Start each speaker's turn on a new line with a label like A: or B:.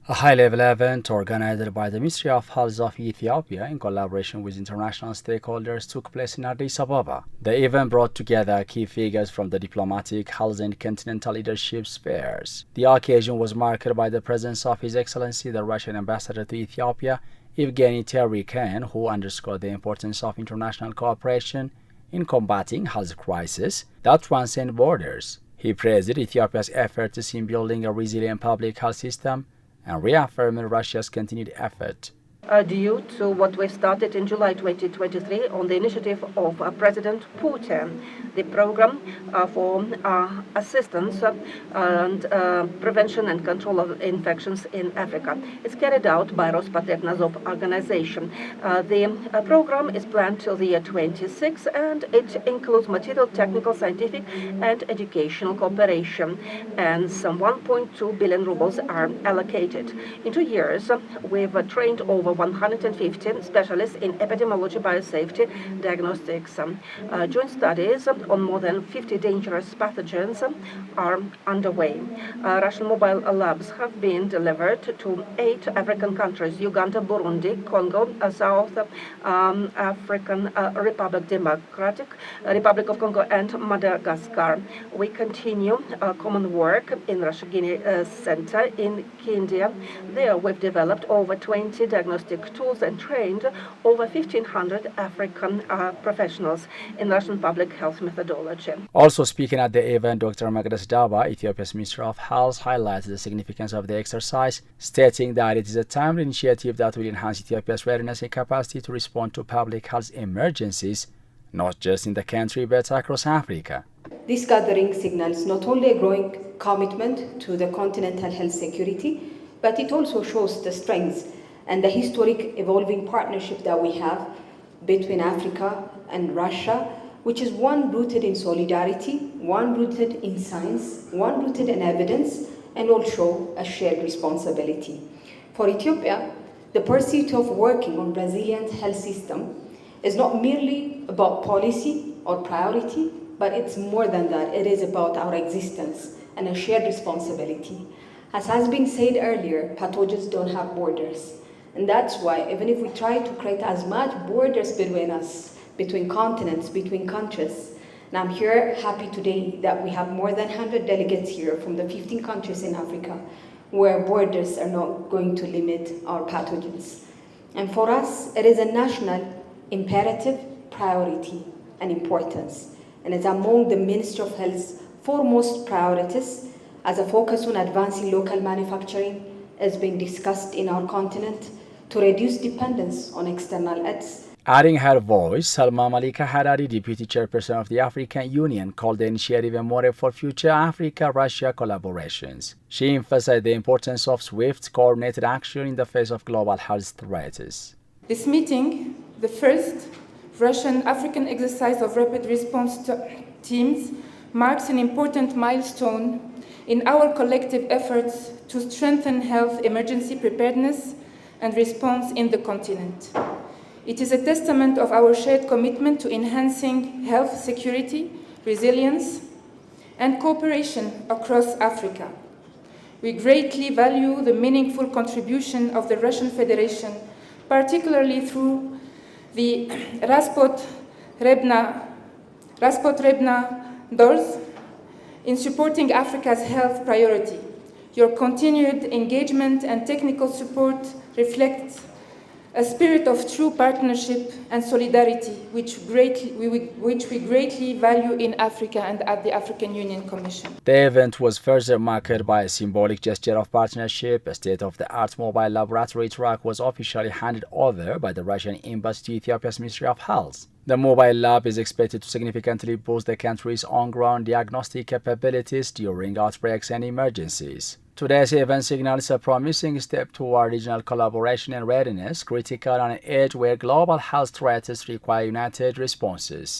A: A high-level event organized by the Ministry of Health of Ethiopia in collaboration with international stakeholders took place in Addis Ababa. The event brought together key figures from the diplomatic, health and continental leadership spheres. The occasion was marked by the presence of His Excellency the Russian Ambassador to Ethiopia, Evgeny, who underscored the importance of international cooperation in combating health crises that transcend borders. He praised Ethiopia's efforts in building a resilient public health system and reaffirmed Russia's continued effort.
B: Due to what we started in July 2023 on the initiative of President Putin, the program for assistance and prevention and control of infections in Africa. It's carried out by preparedness organization. The program is planned till the year 26, and it includes material, technical, scientific, and educational cooperation. And some 1.2 billion rubles are allocated. In 2 years, we've trained over 115 specialists in epidemiology, biosafety, diagnostics. Joint studies on more than 50 dangerous pathogens are underway. Russian mobile labs have been delivered to 8 African countries: Uganda, Burundi, Congo, South African Republic, Democratic Republic of Congo, and Madagascar. We continue common work in Russia Guinea Center in Kenya. There we've developed over 20 diagnostic tools and trained over 1,500 African professionals in Russian public health methodology.
A: Also speaking at the event, Dr. Addis Ababa, Ethiopia's Minister of Health, highlighted the significance of the exercise, stating that it is a timely initiative that will enhance Ethiopia's readiness and capacity to respond to public health emergencies, not just in the country but across Africa.
C: This gathering signals not only a growing commitment to the continental health security, but it also shows the strengths and the historic evolving partnership that we have between Africa and Russia, which is one rooted in solidarity, one rooted in science, one rooted in evidence, and also a shared responsibility. For Ethiopia, the pursuit of working on resilient health system is not merely about policy or priority, but it's more than that. It is about our existence and a shared responsibility. As has been said earlier, pathogens don't have borders. And that's why, even if we try to create as much borders between us, between continents, between countries, and I'm here happy today that we have more than 100 delegates here from the 15 countries in Africa, where borders are not going to limit our pathogens. And for us, it is a national imperative, priority, and importance. And it's among the Ministry of Health's foremost priorities, as a focus on advancing local manufacturing is being discussed in our continent to reduce dependence on external aids.
A: Adding her voice, Salma Malika Harari, Deputy Chairperson of the African Union, called the initiative a model for future Africa-Russia collaborations. She emphasized the importance of swift, coordinated action in the face of global health threats.
D: This meeting, the first Russian-African exercise of rapid response teams, marks an important milestone in our collective efforts to strengthen health emergency preparedness and response in the continent. It is a testament of our shared commitment to enhancing health security, resilience, and cooperation across Africa. We greatly value the meaningful contribution of the Russian Federation, particularly through the Raspot-Rebna doors in supporting Africa's health priority. Your continued engagement and technical support reflects a spirit of true partnership and solidarity, which we greatly value in Africa and at the African Union Commission.
A: The event was further marked by a symbolic gesture of partnership. A state-of-the-art mobile laboratory truck was officially handed over by the Russian Embassy to Ethiopia's Ministry of Health. The mobile lab is expected to significantly boost the country's on-ground diagnostic capabilities during outbreaks and emergencies. Today's event signals a promising step toward regional collaboration and readiness, critical on an age where global health threats require united responses.